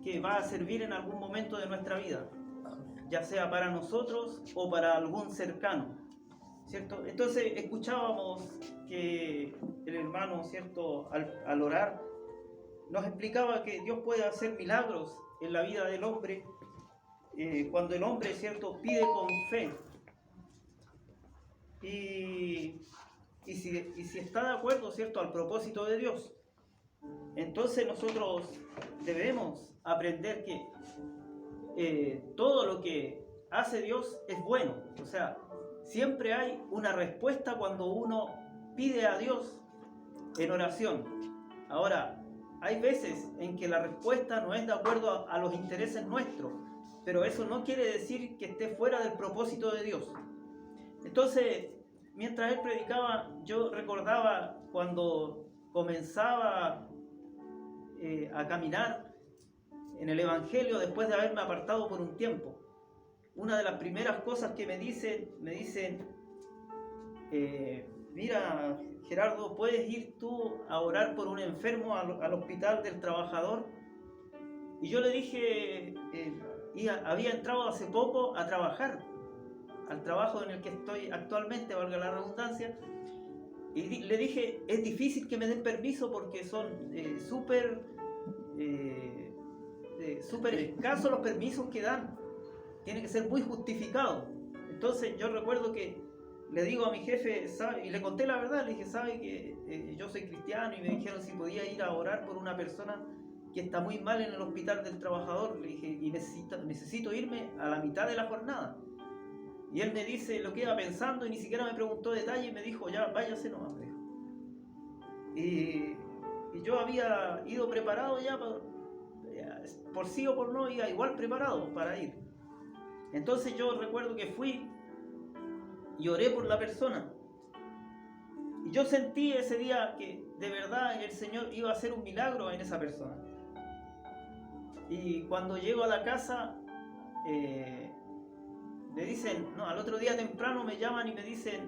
que va a servir en algún momento de nuestra vida, ya sea para nosotros o para algún cercano, ¿cierto? Entonces escuchábamos que el hermano, ¿cierto?, al orar, nos explicaba que Dios puede hacer milagros en la vida del hombre cuando el hombre, ¿cierto?, pide con fe. Y si está de acuerdo, ¿cierto?, al propósito de Dios. Entonces nosotros debemos aprender que todo lo que hace Dios es bueno. O sea, siempre hay una respuesta cuando uno pide a Dios en oración. Ahora, hay veces en que la respuesta no es de acuerdo a los intereses nuestros, pero eso no quiere decir que esté fuera del propósito de Dios. Entonces, mientras él predicaba, yo recordaba cuando comenzaba a caminar en el Evangelio después de haberme apartado por un tiempo. Una de las primeras cosas que me dicen, mira, Gerardo, ¿puedes ir tú a orar por un enfermo al hospital del trabajador? Y yo le dije, había entrado hace poco a trabajar, al trabajo en el que estoy actualmente, valga la redundancia, y le dije, es difícil que me den permiso porque son súper escasos los permisos que dan, tiene que ser muy justificado. Entonces yo recuerdo que le digo a mi jefe, ¿sabe? Y le conté la verdad, le dije, ¿sabe que yo soy cristiano? Y me dijeron si podía ir a orar por una persona que está muy mal en el hospital del trabajador. Le dije, y necesito irme a la mitad de la jornada. Y él me dice, lo queda pensando y ni siquiera me preguntó detalle y me dijo, ya, váyase nomás. Y yo había ido preparado ya, por sí o por no, iba igual preparado para ir. Entonces yo recuerdo que fui y oré por la persona. Y yo sentí ese día que de verdad el Señor iba a hacer un milagro en esa persona. Y cuando llego a la casa, me dicen, no, al otro día temprano me llaman y me dicen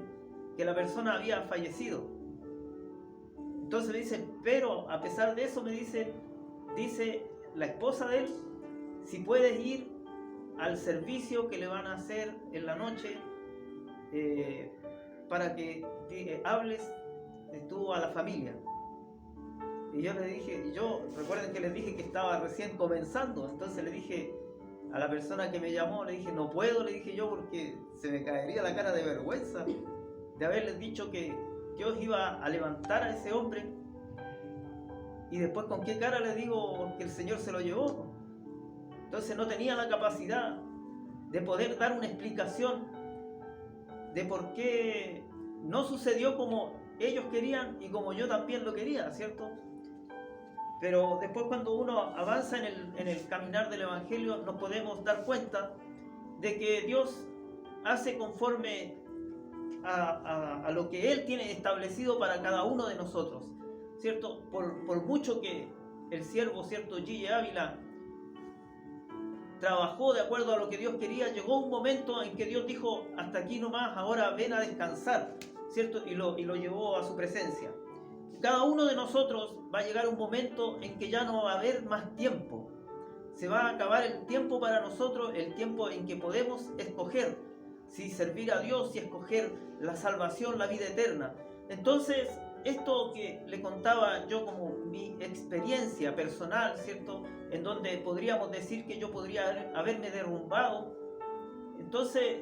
que la persona había fallecido. Entonces me dicen, pero a pesar de eso me dicen, dice la esposa de él, si puedes ir al servicio que le van a hacer en la noche para que hables tú a la familia. Y yo le dije, recuerden que les dije que estaba recién comenzando, entonces le dije a la persona que me llamó, le dije, no puedo, le dije yo, porque se me caería la cara de vergüenza de haberles dicho que Dios iba a levantar a ese hombre y después con qué cara le digo que el Señor se lo llevó. Entonces no tenía la capacidad de poder dar una explicación de por qué no sucedió como ellos querían y como yo también lo quería, ¿cierto? Pero después cuando uno avanza en el caminar del Evangelio nos podemos dar cuenta de que Dios hace conforme a lo que Él tiene establecido para cada uno de nosotros, ¿cierto? Por mucho que el siervo, ¿cierto?, Gille Ávila trabajó de acuerdo a lo que Dios quería, llegó un momento en que Dios dijo, hasta aquí nomás, ahora ven a descansar, ¿cierto? Y lo llevó a su presencia. Cada uno de nosotros va a llegar un momento en que ya no va a haber más tiempo. Se va a acabar el tiempo para nosotros, el tiempo en que podemos escoger si servir a Dios, si escoger la salvación, la vida eterna. Entonces, esto que le contaba yo como mi experiencia personal, ¿cierto?, en donde podríamos decir que yo podría haberme derrumbado. Entonces,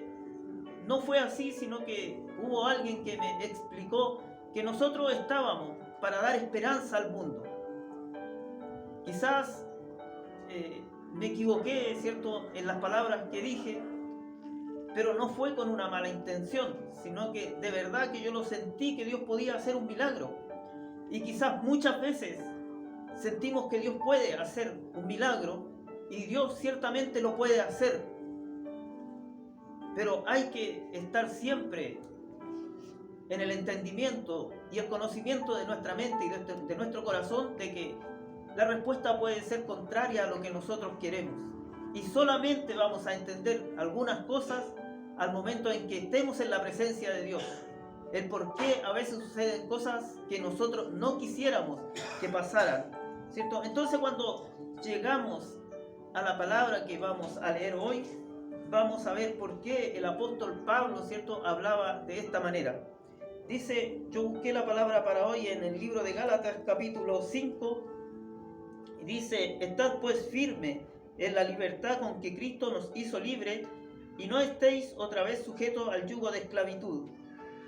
no fue así, sino que hubo alguien que me explicó que nosotros estábamos para dar esperanza al mundo. Quizás me equivoqué, ¿cierto?, en las palabras que dije, pero no fue con una mala intención, sino que de verdad que yo lo sentí que Dios podía hacer un milagro. Y quizás muchas veces sentimos que Dios puede hacer un milagro, y Dios ciertamente lo puede hacer. Pero hay que estar siempre en el entendimiento y el conocimiento de nuestra mente y de nuestro corazón de que la respuesta puede ser contraria a lo que nosotros queremos. Y solamente vamos a entender algunas cosas al momento en que estemos en la presencia de Dios. El por qué a veces suceden cosas que nosotros no quisiéramos que pasaran, ¿cierto? Entonces cuando llegamos a la palabra que vamos a leer hoy, vamos a ver por qué el apóstol Pablo, ¿cierto?, hablaba de esta manera. Dice, yo busqué la palabra para hoy en el libro de Gálatas capítulo 5, y dice, estad pues firme en la libertad con que Cristo nos hizo libre, y no estéis otra vez sujetos al yugo de esclavitud.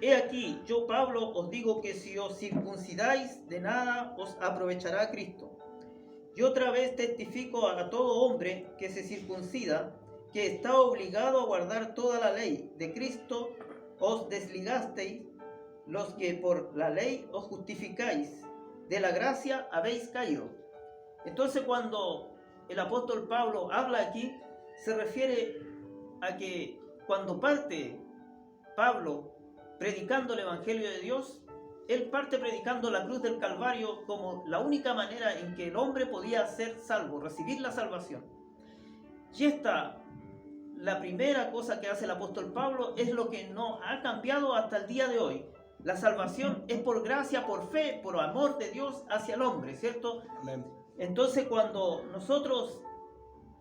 He aquí, yo Pablo os digo que si os circuncidáis, de nada os aprovechará Cristo. Y otra vez testifico a todo hombre que se circuncida, que está obligado a guardar toda la ley. De Cristo os desligasteis, los que por la ley os justificáis, de la gracia habéis caído. Entonces, cuando el apóstol Pablo habla aquí, se refiere a que cuando parte Pablo predicando el Evangelio de Dios, él parte predicando la cruz del Calvario como la única manera en que el hombre podía ser salvo, recibir la salvación. Y esta, la primera cosa que hace el apóstol Pablo, es lo que no ha cambiado hasta el día de hoy. La salvación es por gracia, por fe, por amor de Dios hacia el hombre, ¿cierto? Amén. Entonces, cuando nosotros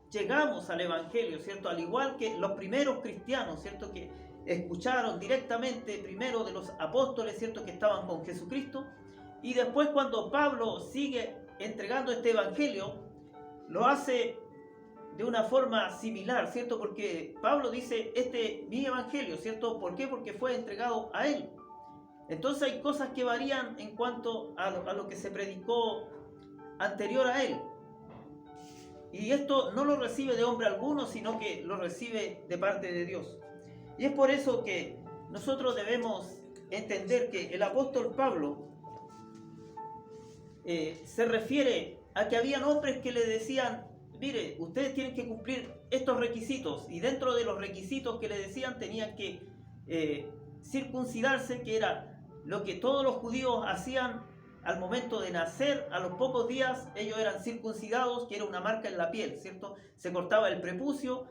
llegamos al Evangelio, ¿cierto?, al igual que los primeros cristianos, ¿cierto?, que escucharon directamente primero de los apóstoles, ¿cierto?, que estaban con Jesucristo, y después cuando Pablo sigue entregando este Evangelio, lo hace de una forma similar, ¿cierto?, porque Pablo dice, mi Evangelio, ¿cierto?, ¿por qué? Porque fue entregado a él. Entonces hay cosas que varían en cuanto a lo que se predicó anterior a él. Y esto no lo recibe de hombre alguno, sino que lo recibe de parte de Dios. Y es por eso que nosotros debemos entender que el apóstol Pablo se refiere a que habían hombres que le decían, mire, ustedes tienen que cumplir estos requisitos, y dentro de los requisitos que le decían tenían que circuncidarse, que era lo que todos los judíos hacían al momento de nacer. A los pocos días ellos eran circuncidados, que era una marca en la piel, ¿cierto? Se cortaba el prepucio,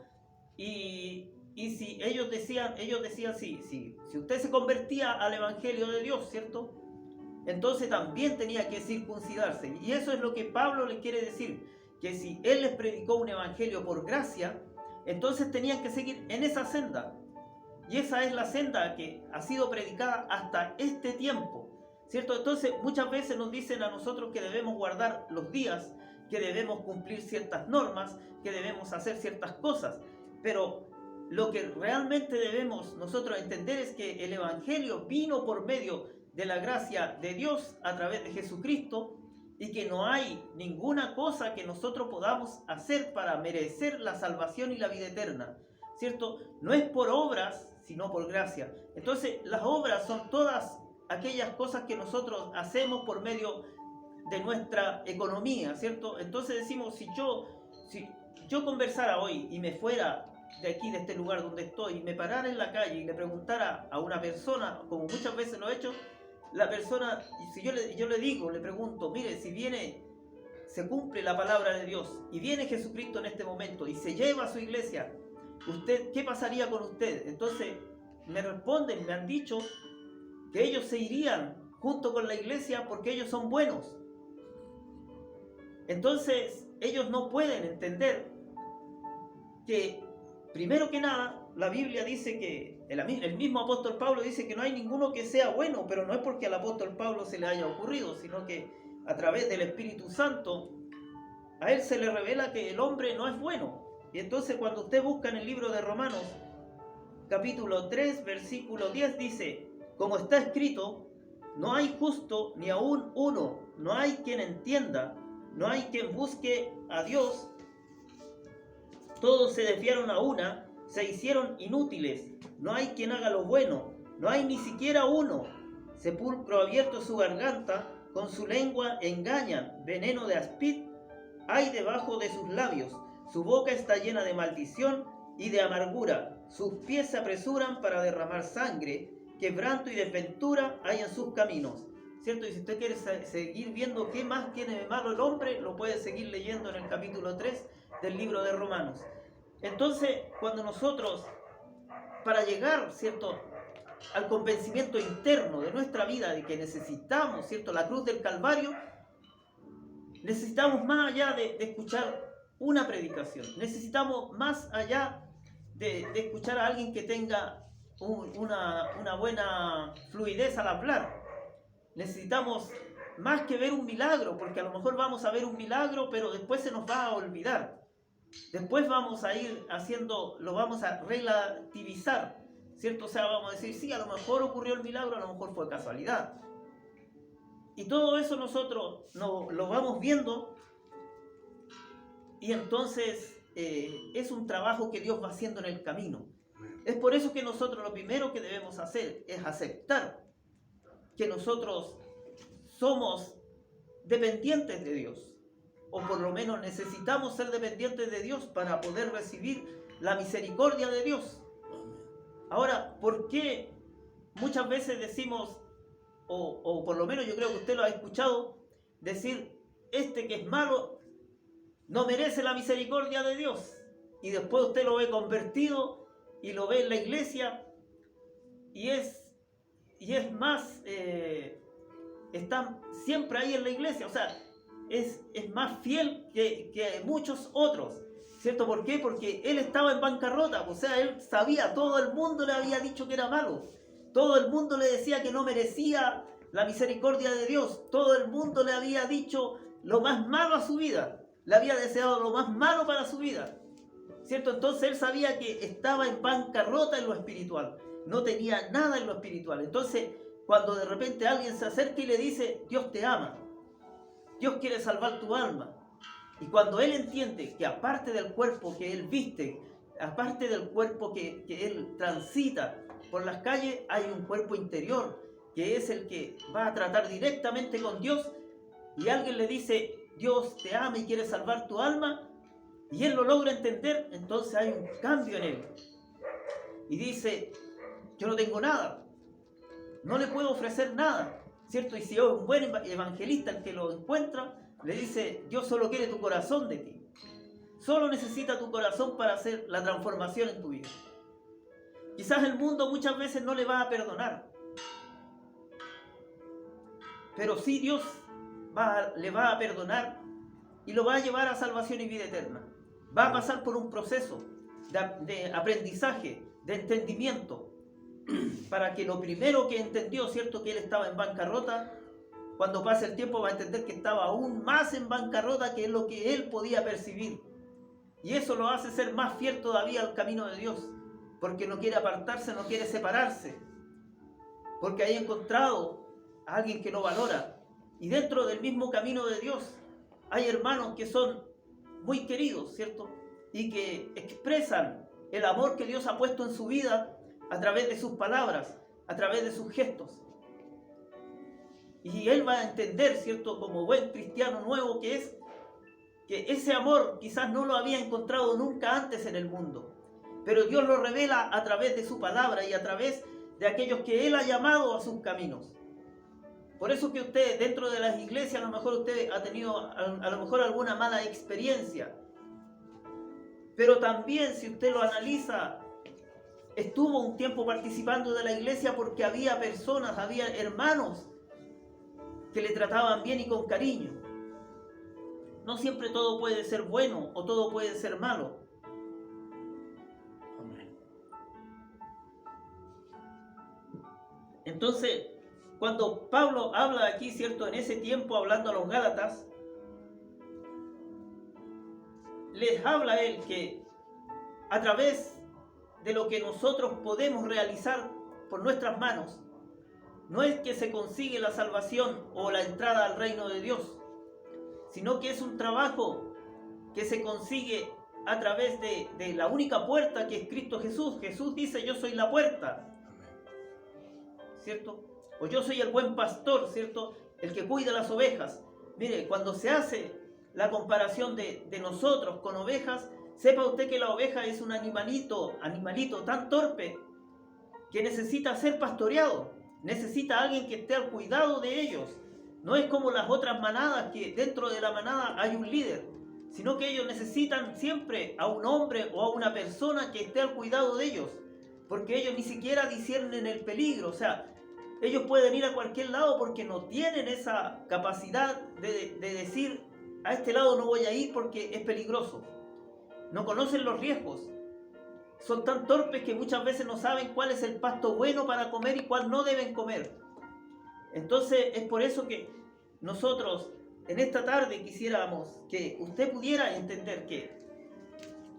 y si ellos decían si usted se convertía al Evangelio de Dios, ¿cierto?, entonces también tenía que circuncidarse. Y eso es lo que Pablo les quiere decir, que si él les predicó un evangelio por gracia, entonces tenían que seguir en esa senda. Y esa es la senda que ha sido predicada hasta este tiempo, ¿cierto? Entonces muchas veces nos dicen a nosotros que debemos guardar los días, que debemos cumplir ciertas normas, que debemos hacer ciertas cosas, pero lo que realmente debemos nosotros entender es que el evangelio vino por medio de la gracia de Dios a través de Jesucristo, y que no hay ninguna cosa que nosotros podamos hacer para merecer la salvación y la vida eterna, ¿cierto? No es por obras, sino por gracia. Entonces las obras son todas aquellas cosas que nosotros hacemos por medio de nuestra economía, ¿cierto? Entonces decimos, si yo conversara hoy y me fuera de aquí, de este lugar donde estoy, y me parara en la calle y le preguntara a una persona, como muchas veces lo he hecho, la persona, si yo le pregunto, mire, si se cumple la palabra de Dios y viene Jesucristo en este momento y se lleva a su iglesia, ¿qué pasaría con usted? Entonces me responden, me han dicho que ellos se irían junto con la iglesia porque ellos son buenos. Entonces ellos no pueden entender que, primero que nada, la Biblia dice que el mismo apóstol Pablo dice que no hay ninguno que sea bueno, pero no es porque al apóstol Pablo se le haya ocurrido, sino que a través del Espíritu Santo a él se le revela que el hombre no es bueno. Y entonces cuando usted busca en el libro de Romanos capítulo 3 versículo 10 dice, como está escrito, no hay justo ni aún uno, no hay quien entienda, no hay quien busque a Dios, todos se desviaron a una, se hicieron inútiles, no hay quien haga lo bueno, no hay ni siquiera uno. Sepulcro abierto su garganta, con su lengua engañan, veneno de áspid hay debajo de sus labios, su boca está llena de maldición y de amargura, sus pies se apresuran para derramar sangre, quebranto y desventura hay en sus caminos. ¿Cierto? Y si usted quiere seguir viendo qué más tiene de malo el hombre, lo puede seguir leyendo en el capítulo 3 del libro de Romanos. Entonces, cuando nosotros, para llegar, ¿cierto?, al convencimiento interno de nuestra vida de que necesitamos, ¿cierto?, la cruz del Calvario, necesitamos más allá de escuchar una predicación. Necesitamos más allá de escuchar a alguien que tenga una buena fluidez al hablar. Necesitamos más que ver un milagro, porque a lo mejor vamos a ver un milagro, pero después se nos va a olvidar. Después vamos a ir haciendo, lo vamos a relativizar, ¿cierto? O sea, vamos a decir, sí, a lo mejor ocurrió el milagro, a lo mejor fue casualidad. Y todo eso nosotros lo vamos viendo, y entonces es un trabajo que Dios va haciendo en el camino. Es por eso que nosotros lo primero que debemos hacer es aceptar que nosotros somos dependientes de Dios, o por lo menos necesitamos ser dependientes de Dios para poder recibir la misericordia de Dios. Ahora, ¿por qué muchas veces decimos, o por lo menos yo creo que usted lo ha escuchado, decir, este que es malo no merece la misericordia de Dios? Y después usted lo ve convertido y lo ve en la iglesia y es más, está siempre ahí en la iglesia, o sea, es más fiel que muchos otros, ¿cierto? ¿Por qué? Porque él estaba en bancarrota, o sea, él sabía, todo el mundo le había dicho que era malo, todo el mundo le decía que no merecía la misericordia de Dios, todo el mundo le había dicho lo más malo a su vida, le había deseado lo más malo para su vida, ¿cierto? Entonces él sabía que estaba en bancarrota en lo espiritual, no tenía nada en lo espiritual. Entonces, cuando de repente alguien se acerca y le dice, Dios te ama, Dios quiere salvar tu alma, y cuando él entiende que aparte del cuerpo que él viste, aparte del cuerpo que él transita por las calles, hay un cuerpo interior, que es el que va a tratar directamente con Dios, y alguien le dice, Dios te ama y quiere salvar tu alma, y él lo logra entender, entonces hay un cambio en él. Y dice, yo no tengo nada, no le puedo ofrecer nada, ¿cierto? Y si es un buen evangelista el que lo encuentra, le dice, Dios solo quiere tu corazón de ti. Solo necesita tu corazón para hacer la transformación en tu vida. Quizás el mundo muchas veces no le va a perdonar, pero sí Dios le va a perdonar y lo va a llevar a salvación y vida eterna. Va a pasar por un proceso de aprendizaje, de entendimiento, para que lo primero que entendió, ¿cierto? Que él estaba en bancarrota, cuando pase el tiempo va a entender que estaba aún más en bancarrota que lo que él podía percibir. Y eso lo hace ser más fiel todavía al camino de Dios, porque no quiere apartarse, no quiere separarse, porque ha encontrado a alguien que lo valora. Y dentro del mismo camino de Dios hay hermanos que son muy queridos, ¿cierto? Y que expresan el amor que Dios ha puesto en su vida a través de sus palabras, a través de sus gestos. Y él va a entender, ¿cierto? Como buen cristiano nuevo que es, que ese amor quizás no lo había encontrado nunca antes en el mundo, pero Dios lo revela a través de su palabra y a través de aquellos que él ha llamado a sus caminos. Por eso que usted dentro de las iglesias a lo mejor usted ha tenido a lo mejor alguna mala experiencia, pero también si usted lo analiza, estuvo un tiempo participando de la iglesia porque había personas, había hermanos que le trataban bien y con cariño. No siempre todo puede ser bueno o todo puede ser malo. Entonces, cuando Pablo habla aquí, ¿cierto? En ese tiempo, hablando a los Gálatas, les habla él que a través de lo que nosotros podemos realizar por nuestras manos, no es que se consigue la salvación o la entrada al reino de Dios, sino que es un trabajo que se consigue a través de la única puerta que es Cristo Jesús. Jesús dice, yo soy la puerta, ¿cierto? O yo soy el buen pastor, ¿cierto? El que cuida las ovejas. Mire, cuando se hace la comparación de nosotros con ovejas, sepa usted que la oveja es un animalito tan torpe que necesita ser pastoreado. Necesita a alguien que esté al cuidado de ellos. No es como las otras manadas, que dentro de la manada hay un líder, sino que ellos necesitan siempre a un hombre o a una persona que esté al cuidado de ellos, porque ellos ni siquiera disciernen el peligro. O sea, ellos pueden ir a cualquier lado porque no tienen esa capacidad de decir, a este lado no voy a ir porque es peligroso. No conocen los riesgos. Son tan torpes que muchas veces no saben cuál es el pasto bueno para comer y cuál no deben comer. Entonces es por eso que nosotros en esta tarde quisiéramos que usted pudiera entender que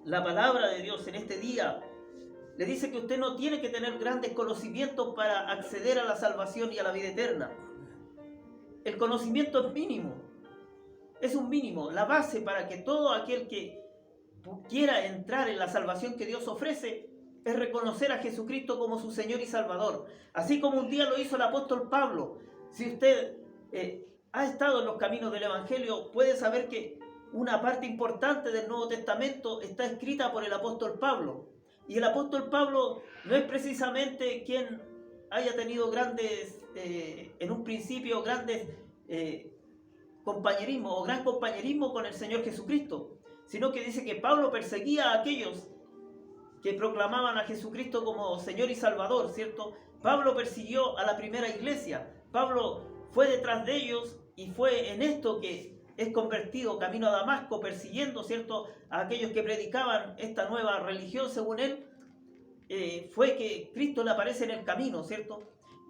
la palabra de Dios en este día le dice que usted no tiene que tener grandes conocimientos para acceder a la salvación y a la vida eterna. El conocimiento es mínimo. Es un mínimo, la base para que todo aquel que quiera entrar en la salvación que Dios ofrece es reconocer a Jesucristo como su Señor y Salvador. Así como un día lo hizo el apóstol Pablo. Si usted ha estado en los caminos del Evangelio, puede saber que una parte importante del Nuevo Testamento está escrita por el apóstol Pablo. Y el apóstol Pablo no es precisamente quien haya tenido grandes, en un principio, grandes compañerismo o gran compañerismo con el Señor Jesucristo, sino que dice que Pablo perseguía a aquellos que proclamaban a Jesucristo como Señor y Salvador, ¿cierto? Pablo persiguió a la primera iglesia. Pablo fue detrás de ellos y fue en esto que es convertido camino a Damasco, persiguiendo, ¿cierto?, a aquellos que predicaban esta nueva religión, según él. Fue que Cristo le aparece en el camino, ¿cierto?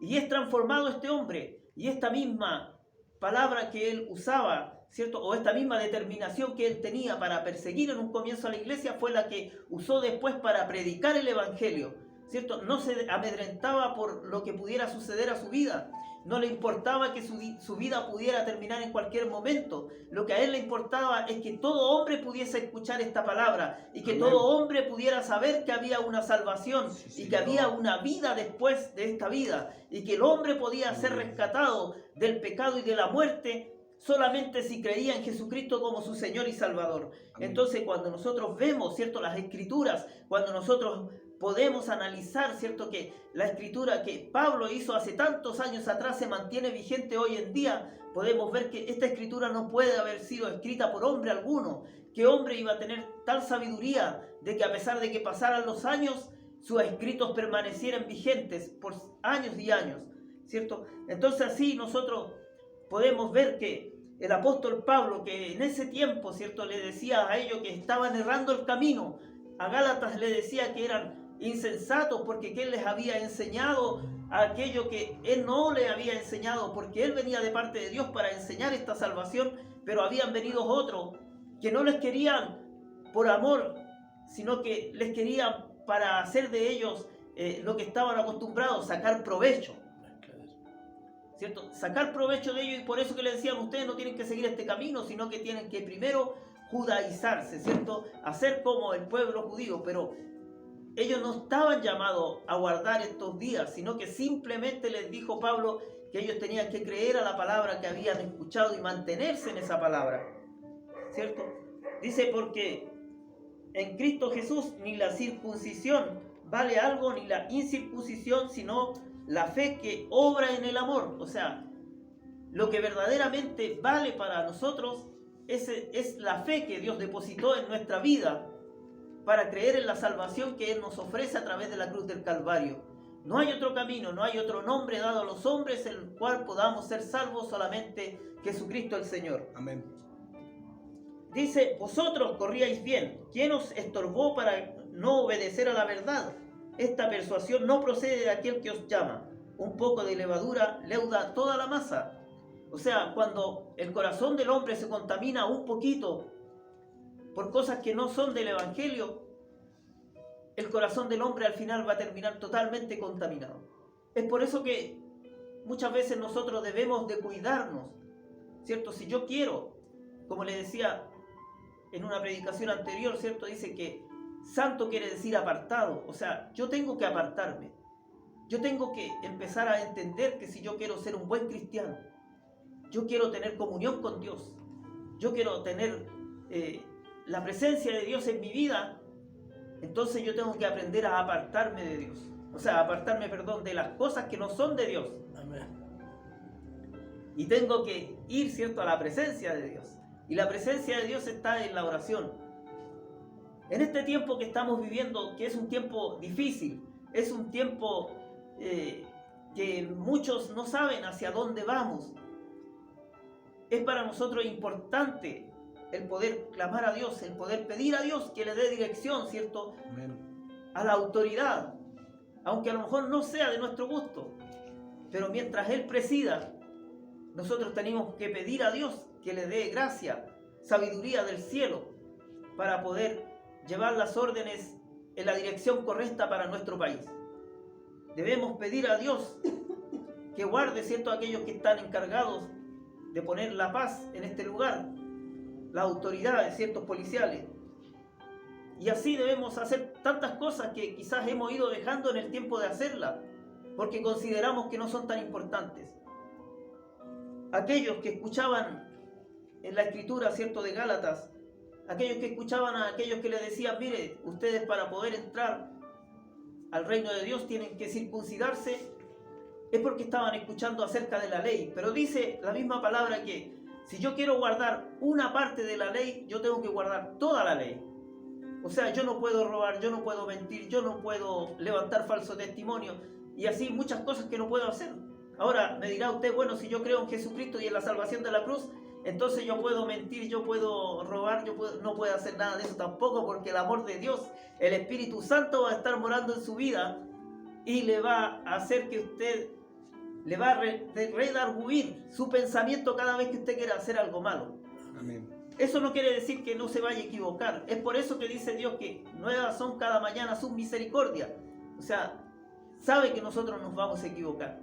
Y es transformado este hombre, y esta misma palabra que él usaba, ¿cierto?, o esta misma determinación que él tenía para perseguir en un comienzo a la iglesia, fue la que usó después para predicar el Evangelio, ¿cierto? No se amedrentaba por lo que pudiera suceder a su vida. No le importaba que su vida pudiera terminar en cualquier momento. Lo que a él le importaba es que todo hombre pudiese escuchar esta palabra y que Amén. todo hombre pudiera saber que había una salvación y que había una vida después de esta vida y que el hombre podía ser rescatado del pecado y de la muerte solamente si creía en Jesucristo como su Señor y Salvador. Amén. Entonces, cuando nosotros vemos, ¿cierto?, las Escrituras, cuando nosotros podemos analizar, ¿cierto?, que la escritura que Pablo hizo hace tantos años atrás se mantiene vigente hoy en día, podemos ver que esta escritura no puede haber sido escrita por hombre alguno. ¿Qué hombre iba a tener tal sabiduría de que a pesar de que pasaran los años, sus escritos permanecieran vigentes por años y años, ¿cierto? Entonces así nosotros podemos ver que el apóstol Pablo, que en ese tiempo, ¿cierto?, le decía a ellos que estaban errando el camino. A Gálatas le decía que eran insensatos porque él les había enseñado aquello que él no le había enseñado, porque él venía de parte de Dios para enseñar esta salvación, pero habían venido otros que no les querían por amor, sino que les querían para hacer de ellos lo que estaban acostumbrados, sacar provecho, ¿cierto? Sacar provecho de ellos, y por eso que le decían, ustedes no tienen que seguir este camino, sino que tienen que primero judaizarse, ¿cierto? Hacer como el pueblo judío, pero ellos no estaban llamados a guardar estos días, sino que simplemente les dijo Pablo que ellos tenían que creer a la palabra que habían escuchado y mantenerse en esa palabra, ¿cierto? Dice, porque en Cristo Jesús ni la circuncisión vale algo, ni la incircuncisión, sino la fe que obra en el amor. O sea, lo que verdaderamente vale para nosotros es la fe que Dios depositó en nuestra vida para creer en la salvación que Él nos ofrece a través de la cruz del Calvario. No hay otro camino, no hay otro nombre dado a los hombres en el cual podamos ser salvos, solamente Jesucristo el Señor. Amén. Dice, vosotros corríais bien. ¿Quién os estorbó para no obedecer a la verdad? Esta persuasión no procede de aquel que os llama. Un poco de levadura leuda toda la masa. O sea, cuando el corazón del hombre se contamina un poquito por cosas que no son del Evangelio, el corazón del hombre al final va a terminar totalmente contaminado. Es por eso que muchas veces nosotros debemos de cuidarnos, ¿cierto? Si yo quiero, como le decía en una predicación anterior, ¿cierto? Dice que santo quiere decir apartado. O sea, yo tengo que apartarme. Yo tengo que empezar a entender que si yo quiero ser un buen cristiano, yo quiero tener comunión con Dios, yo quiero tener la presencia de Dios en mi vida, entonces yo tengo que aprender a apartarme de Dios. O sea, apartarme, de las cosas que no son de Dios. Amén. Y tengo que ir, ¿cierto?, a la presencia de Dios. Y la presencia de Dios está en la oración. En este tiempo que estamos viviendo, que es un tiempo difícil, es un tiempo que muchos no saben hacia dónde vamos, es para nosotros importante el poder clamar a Dios, el poder pedir a Dios que le dé dirección, ¿cierto? Amén. A la autoridad, aunque a lo mejor no sea de nuestro gusto, pero mientras Él presida, nosotros tenemos que pedir a Dios que le dé gracia, sabiduría del cielo, para poder llevar las órdenes en la dirección correcta para nuestro país. Debemos pedir a Dios que guarde, ¿cierto?, a aquellos que están encargados de poner la paz en este lugar, las autoridades, ciertos policiales. Y así debemos hacer tantas cosas que quizás hemos ido dejando en el tiempo de hacerlas, porque consideramos que no son tan importantes. Aquellos que escuchaban en la escritura, ¿cierto?, de Gálatas, aquellos que escuchaban a aquellos que le decían, mire, ustedes para poder entrar al reino de Dios tienen que circuncidarse, es porque estaban escuchando acerca de la ley. Pero dice la misma palabra que si yo quiero guardar una parte de la ley, yo tengo que guardar toda la ley. O sea, yo no puedo robar, yo no puedo mentir, yo no puedo levantar falso testimonio y así muchas cosas que no puedo hacer. Ahora me dirá usted, bueno, si yo creo en Jesucristo y en la salvación de la cruz, entonces yo puedo mentir, yo puedo robar, no puedo hacer nada de eso tampoco, porque el amor de Dios, el Espíritu Santo va a estar morando en su vida y le va a hacer que usted, le va a redarguir su pensamiento cada vez que usted quiera hacer algo malo. Amén. Eso no quiere decir que no se vaya a equivocar. Es por eso que dice Dios que nuevas son cada mañana sus misericordias. O sea, sabe que nosotros nos vamos a equivocar.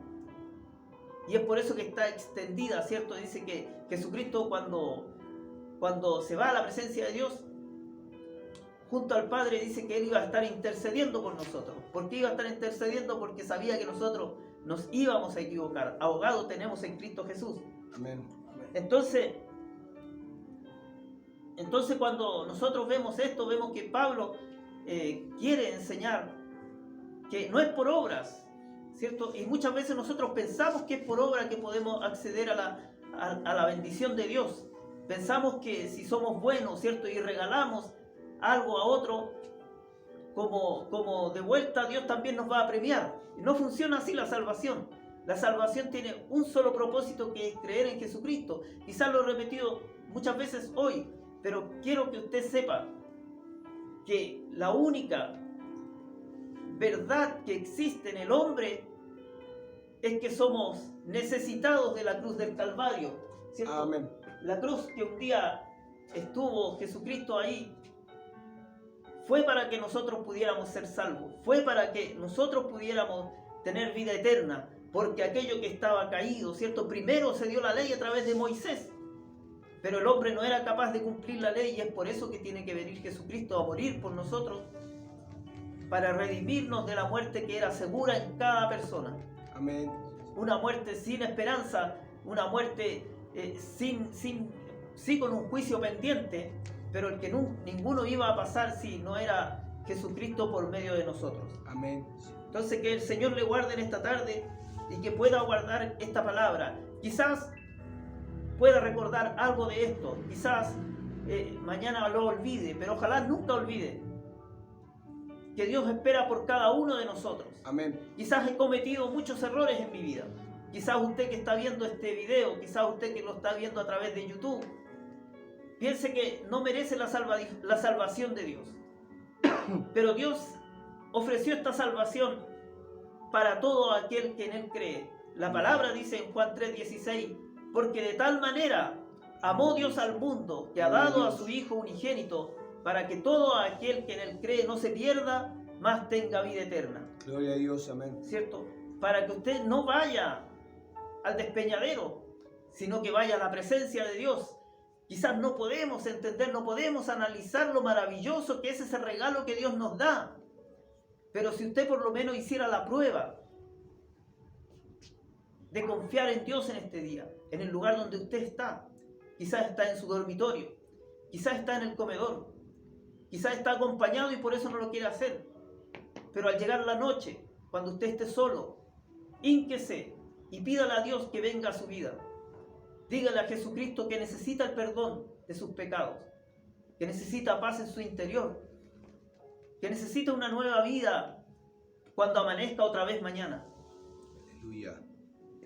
Y es por eso que está extendida, ¿cierto? Dice que Jesucristo cuando se va a la presencia de Dios, junto al Padre, dice que Él iba a estar intercediendo por nosotros. ¿Por qué iba a estar intercediendo? Porque sabía que nosotros nos íbamos a equivocar. Ahogados tenemos en Cristo Jesús. Amén. Entonces cuando nosotros vemos esto, vemos que Pablo quiere enseñar que no es por obras, ¿cierto? Y muchas veces nosotros pensamos que es por obra que podemos acceder a la bendición de Dios. Pensamos que si somos buenos, ¿cierto?, y regalamos algo a otro, como de vuelta Dios también nos va a premiar. Y no funciona así la salvación. La salvación tiene un solo propósito, que es creer en Jesucristo. Quizás lo he repetido muchas veces hoy, pero quiero que usted sepa que la única verdad que existe en el hombre es que somos necesitados de la cruz del Calvario, ¿cierto? Amén. La cruz que un día estuvo Jesucristo ahí fue para que nosotros pudiéramos ser salvos, fue para que nosotros pudiéramos tener vida eterna, porque aquello que estaba caído, ¿cierto? Primero se dio la ley a través de Moisés, pero el hombre no era capaz de cumplir la ley, y es por eso que tiene que venir Jesucristo a morir por nosotros, para redimirnos de la muerte que era segura en cada persona. Amén. Una muerte sin esperanza, una muerte sí con un juicio pendiente, pero el que ninguno iba a pasar si no era Jesucristo por medio de nosotros. Amén. Entonces que el Señor le guarde en esta tarde y que pueda guardar esta palabra. Quizás pueda recordar algo de esto, quizás mañana lo olvide, pero ojalá nunca olvide que Dios espera por cada uno de nosotros. Amén. Quizás he cometido muchos errores en mi vida. Quizás usted que está viendo este video, quizás usted que lo está viendo a través de YouTube, piense que no merece la salvación de Dios. Pero Dios ofreció esta salvación para todo aquel que en Él cree. La palabra dice en Juan 3:16, porque de tal manera amó Dios al mundo, que ha dado a su Hijo unigénito, para que todo aquel que en Él cree no se pierda, mas tenga vida eterna. Gloria a Dios, amén. ¿Cierto? Para que usted no vaya al despeñadero, sino que vaya a la presencia de Dios. Quizás no podemos entender, no podemos analizar lo maravilloso que es ese regalo que Dios nos da. Pero si usted por lo menos hiciera la prueba de confiar en Dios en este día, en el lugar donde usted está, quizás está en su dormitorio, quizás está en el comedor, quizás está acompañado y por eso no lo quiere hacer. Pero al llegar la noche, cuando usted esté solo, hínquese y pídale a Dios que venga a su vida. Dígale a Jesucristo que necesita el perdón de sus pecados, que necesita paz en su interior, que necesita una nueva vida cuando amanezca otra vez mañana. Aleluya.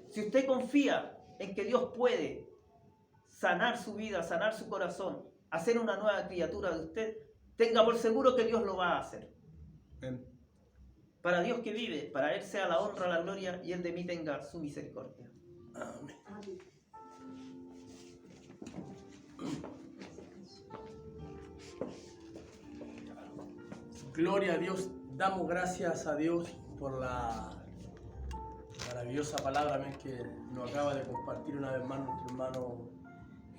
Si usted confía en que Dios puede sanar su vida, sanar su corazón, hacer una nueva criatura de usted, tenga por seguro que Dios lo va a hacer. Amén. Para Dios que vive, para Él sea la honra, la gloria, y Él de mí tenga su misericordia. Amén. Gloria a Dios. Damos gracias a Dios por la maravillosa palabra, amén, que nos acaba de compartir una vez más nuestro hermano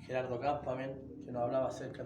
Gerardo Campa, amén, que nos hablaba acerca